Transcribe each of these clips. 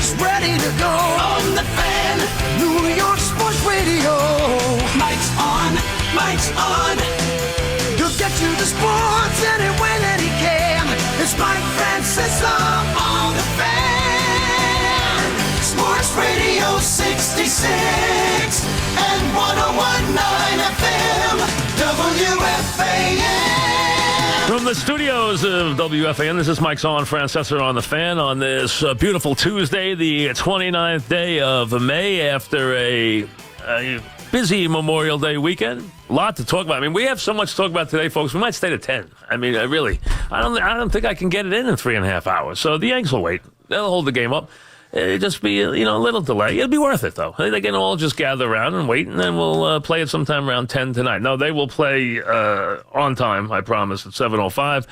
Mike's ready to go on the Fan, New York Sports Radio. Mike's on, Mike's on. He'll get you the sports any way that he can. It's Mike Francesa on the Fan. Sports Radio 66 and 101.9 FM, WFAN. From the studios of WFAN, this is Mike's on Francesa on the Fan on this beautiful Tuesday, the 29th day of May, after a busy Memorial Day weekend. A lot to talk about. I mean, we have so much to talk about today, folks. We might stay to 10. I mean, I don't think I can get it in 3.5 hours. So the Yanks will wait. They'll hold the game up. It'll just be, a little delay. It'll be worth it, though. They can all just gather around and wait, and then we'll play it sometime around 10 tonight. No, they will play on time, I promise, at 7:05.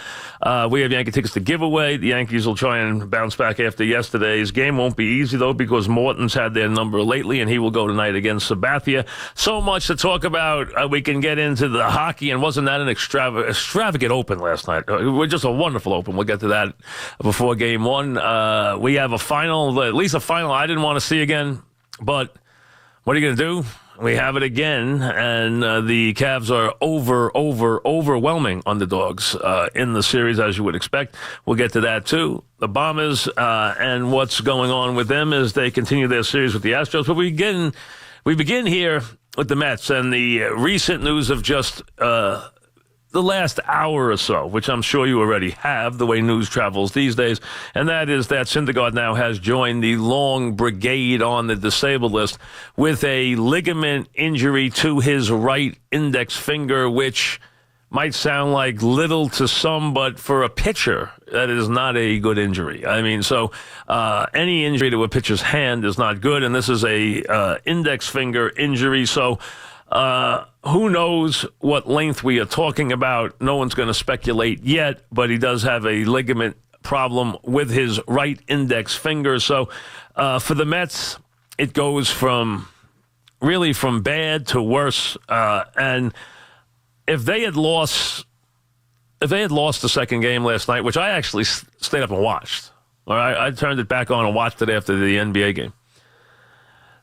We have Yankee tickets to give away. The Yankees will try and bounce back after yesterday's game. Won't be easy, though, because Morton's had their number lately, and he will go tonight against Sabathia. So much to talk about. We can get into the hockey, and wasn't that an extravagant open last night? Just a wonderful open. We'll get to that before Game 1. We have a final, at least a final I didn't want to see again, but what are you going to do? We have it again, and the Cavs are overwhelming underdogs in the series, as you would expect. We'll get to that, too. The Bombers and what's going on with them as they continue their series with the Astros. But we begin here with the Mets and the recent news of just the last hour or so, which I'm sure you already have, the way news travels these days, and that is that Syndergaard now has joined the long brigade on the disabled list with a ligament injury to his right index finger, which might sound like little to some, but for a pitcher, that is not a good injury. I mean, so any injury to a pitcher's hand is not good, and this is a index finger injury, so who knows what length we are talking about? No one's going to speculate yet, but he does have a ligament problem with his right index finger. So for the Mets, it goes from bad to worse. And if they had lost the second game last night, which I actually stayed up and watched, all right, I turned it back on and watched it after the NBA game.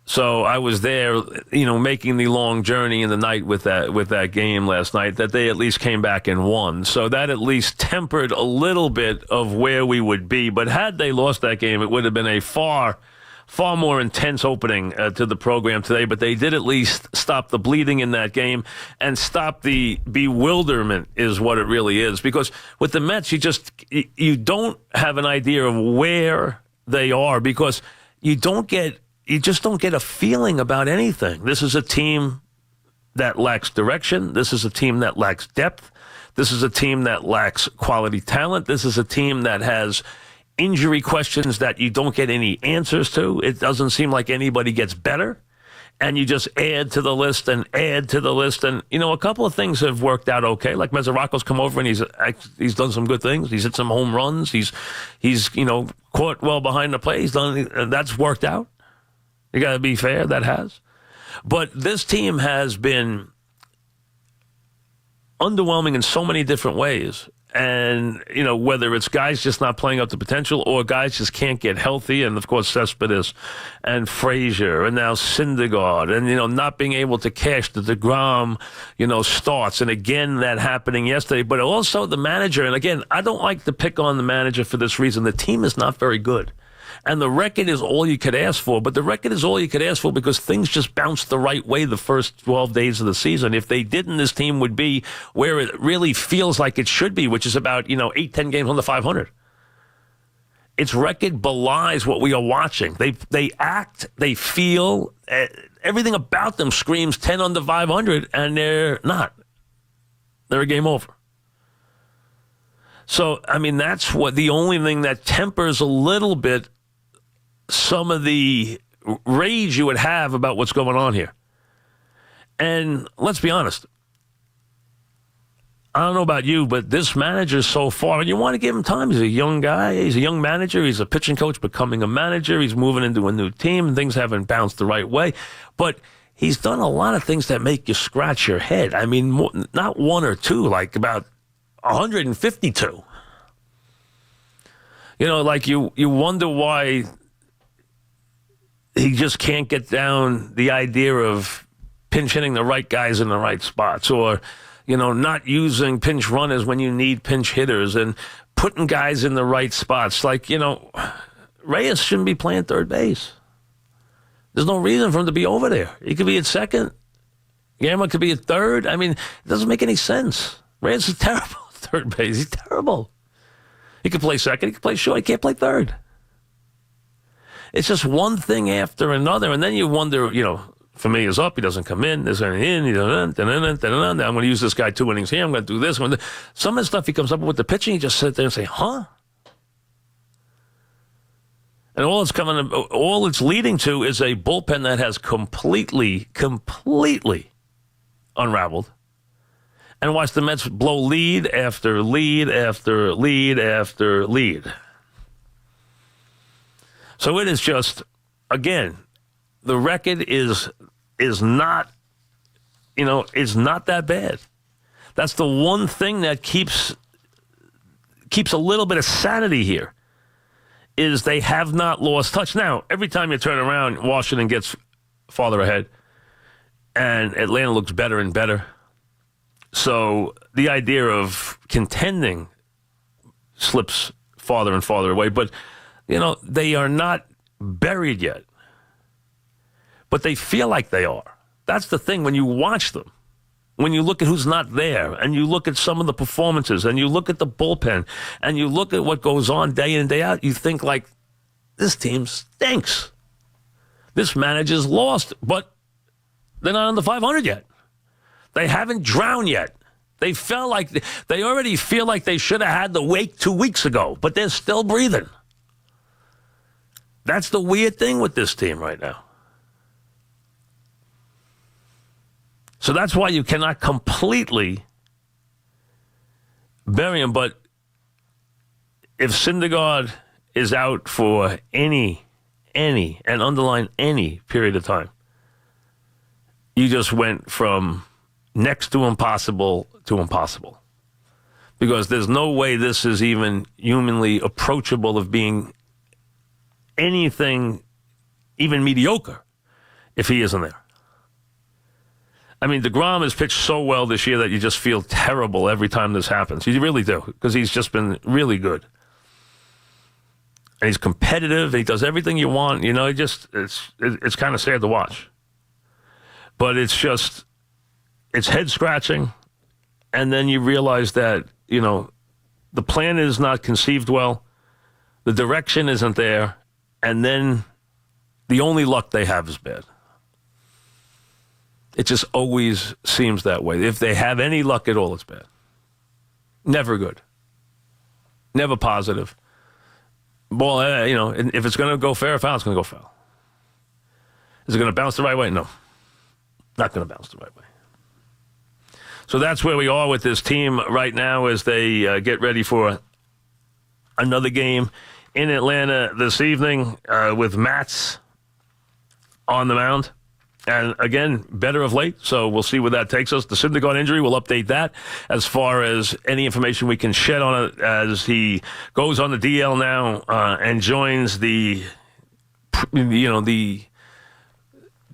So I was there, making the long journey in the night with that game last night, that they at least came back and won. So that at least tempered a little bit of where we would be. But had they lost that game, it would have been a far more intense opening to the program today. But they did at least stop the bleeding in that game and stop the bewilderment is what it really is. Because with the Mets, you don't have an idea of where they are because you just don't get a feeling about anything. This is a team that lacks direction. This is a team that lacks depth. This is a team that lacks quality talent. This is a team that has injury questions that you don't get any answers to. It doesn't seem like anybody gets better. And you just add to the list and add to the list. And, a couple of things have worked out okay. Like Mesoraco's come over and he's done some good things. He's hit some home runs. He's caught well behind the play. That's worked out. You got to be fair, that has. But this team has been underwhelming in so many different ways. And, whether it's guys just not playing up to potential or guys just can't get healthy. And, of course, Cespedes and Frazier and now Syndergaard and, not being able to cash the DeGrom, starts. And, again, that happening yesterday. But also the manager. And, again, I don't like to pick on the manager for this reason. The team is not very good. And the record is all you could ask for. But the record is all you could ask for because things just bounced the right way the first 12 days of the season. If they didn't, this team would be where it really feels like it should be, which is about, 8-10 games under 500. Its record belies what we are watching. They act, they feel, everything about them screams 10 under 500, and they're not. They're a game over. So, that's the only thing that tempers a little bit some of the rage you would have about what's going on here. And let's be honest. I don't know about you, but this manager so far, and you want to give him time. He's a young guy. He's a young manager. He's a pitching coach becoming a manager. He's moving into a new team. Things haven't bounced the right way. But he's done a lot of things that make you scratch your head. Not one or two, like about 152. You wonder why he just can't get down the idea of pinch hitting the right guys in the right spots, or, not using pinch runners when you need pinch hitters, and putting guys in the right spots. Like, Reyes shouldn't be playing third base. There's no reason for him to be over there. He could be at second. Guillermo could be at third. I mean, it doesn't make any sense. Reyes is terrible at third base. He's terrible. He could play second. He could play short. He can't play third. It's just one thing after another. And then you wonder, for me, is up. He doesn't come in. There's an in. He doesn't. Now I'm going to use this guy 2 innings here. I'm going to do this. Some of the stuff he comes up with the pitching, he just sit there and say, huh? And all it's leading to is a bullpen that has completely unraveled. And watch the Mets blow lead after lead after lead after lead. So it is just, again, the record is not, is not that bad. That's the one thing that keeps a little bit of sanity here, is they have not lost touch. Now, every time you turn around, Washington gets farther ahead, and Atlanta looks better and better. So the idea of contending slips farther and farther away. But, they are not buried yet. But they feel like they are. That's the thing when you watch them. When you look at who's not there, and you look at some of the performances, and you look at the bullpen, and you look at what goes on day in and day out, you think like, this team stinks. This manager's lost, but they're not under 500 yet. They haven't drowned yet. They already feel like they should have had the wake 2 weeks ago, but they're still breathing. That's the weird thing with this team right now. So that's why you cannot completely bury him. But if Syndergaard is out for any, and underline any period of time, you just went from next to impossible to impossible. Because there's no way this is even humanly approachable of being anything even mediocre if he isn't there. I mean, DeGrom has pitched so well this year that you just feel terrible every time this happens. You really do, because he's just been really good. And he's competitive. He does everything you want. It's kind of sad to watch. But it's head-scratching. And then you realize that, the plan is not conceived well. The direction isn't there. And then the only luck they have is bad. It just always seems that way. If they have any luck at all, it's bad. Never good. Never positive. Well, if it's going to go fair or foul, it's going to go foul. Is it going to bounce the right way? No. Not going to bounce the right way. So that's where we are with this team right now as they get ready for another game in Atlanta this evening with Mats on the mound. And again, better of late, so we'll see where that takes us. The Syndergaard injury, we'll update that as far as any information we can shed on it as he goes on the DL now and joins the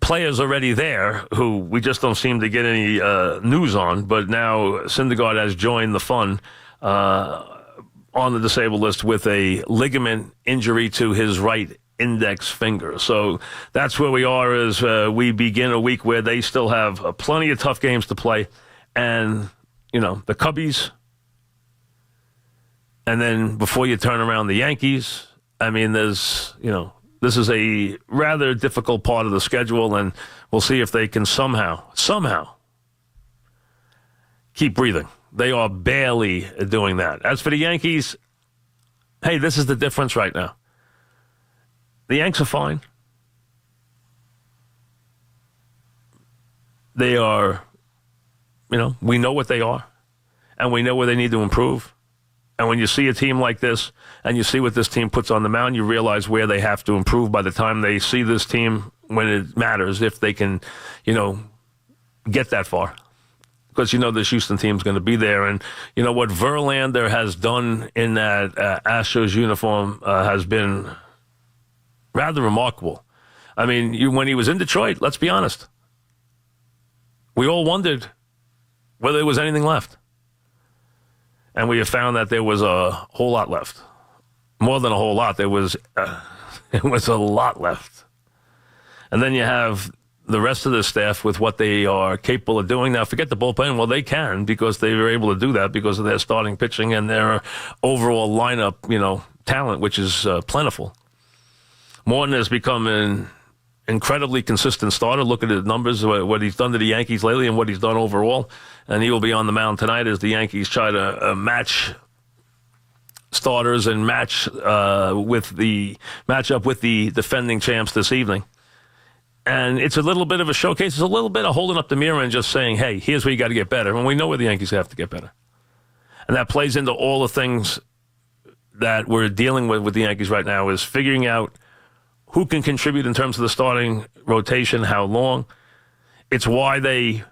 players already there who we just don't seem to get any news on. But now Syndergaard has joined the fun on the disabled list with a ligament injury to his right index finger. So that's where we are as we begin a week where they still have plenty of tough games to play. And, the Cubbies. And then before you turn around the Yankees, I mean, there's, this is a rather difficult part of the schedule, and we'll see if they can somehow keep breathing. They are barely doing that. As for the Yankees, hey, this is the difference right now. The Yanks are fine. They are, we know what they are, and we know where they need to improve. And when you see a team like this, and you see what this team puts on the mound, you realize where they have to improve by the time they see this team when it matters, if they can, get that far. Because this Houston team's going to be there. And what Verlander has done in that Astros uniform has been rather remarkable. I mean, when he was in Detroit, let's be honest, we all wondered whether there was anything left. And we have found that there was a whole lot left. More than a whole lot. There was a lot left. And then you have the rest of the staff with what they are capable of doing. Now, forget the bullpen. Well, they can because they were able to do that because of their starting pitching and their overall lineup, talent, which is plentiful. Morton has become an incredibly consistent starter. Look at his numbers, what he's done to the Yankees lately and what he's done overall. And he will be on the mound tonight as the Yankees try to match starters and match up with the defending champs this evening. And it's a little bit of a showcase. It's a little bit of holding up the mirror and just saying, hey, here's where you got to get better. And we know where the Yankees have to get better. And that plays into all the things that we're dealing with the Yankees right now is figuring out who can contribute in terms of the starting rotation, how long. It's why they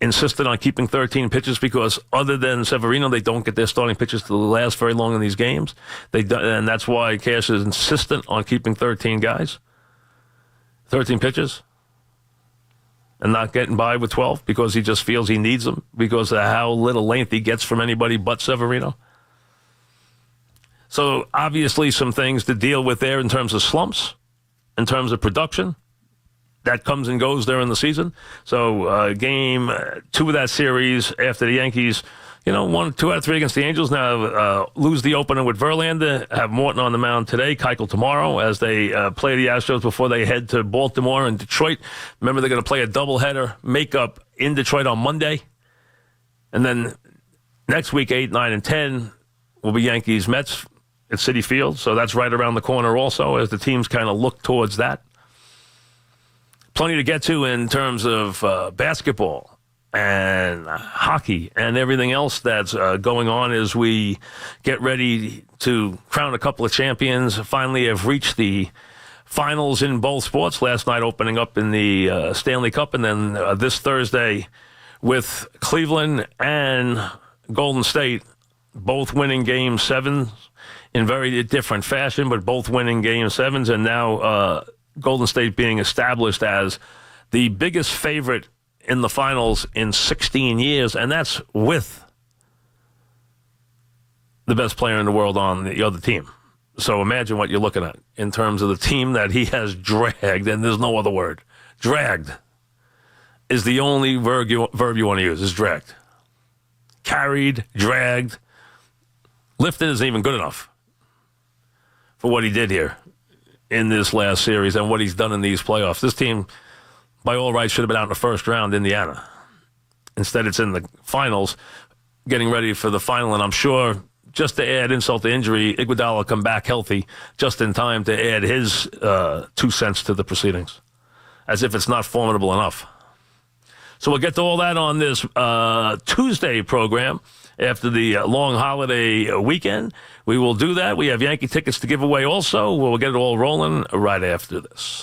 insisted on keeping 13 pitchers because other than Severino, they don't get their starting pitchers to last very long in these games. And that's why Cash is insistent on keeping 13 guys, 13 pitchers, and not getting by with 12 because he just feels he needs them because of how little length he gets from anybody but Severino. So obviously some things to deal with there in terms of slumps, in terms of production. That comes and goes there in the season. So game 2 of that series after the Yankees, 1, 2 out of 3 against the Angels. Now lose the opener with Verlander, have Morton on the mound today, Keuchel tomorrow as they play the Astros before they head to Baltimore and Detroit. Remember, they're going to play a doubleheader makeup in Detroit on Monday. And then next week, 8, 9, and 10 will be Yankees-Mets at Citi Field. So that's right around the corner also as the teams kind of look towards that. Plenty to get to in terms of basketball and hockey and everything else that's going on as we get ready to crown a couple of champions. Finally have reached the finals in both sports. Last night opening up in the Stanley Cup, and then this Thursday with Cleveland and Golden State both winning Game 7 in very different fashion, but both winning Game 7s, and now Golden State being established as the biggest favorite in the finals in 16 years, and that's with the best player in the world on the other team. So imagine what you're looking at in terms of the team that he has dragged, and there's no other word. Dragged is the only verb you want to use, is dragged. Carried, dragged, lifted isn't even good enough for what he did here in this last series and what he's done in these playoffs. This team, by all rights, should have been out in the first round, Indiana. Instead, it's in the finals, getting ready for the final. And I'm sure, just to add insult to injury, Iguodala will come back healthy just in time to add his 2 cents to the proceedings, as if it's not formidable enough. So we'll get to all that on this Tuesday program. After the long holiday weekend, we will do that. We have Yankee tickets to give away also. We'll get it all rolling right after this.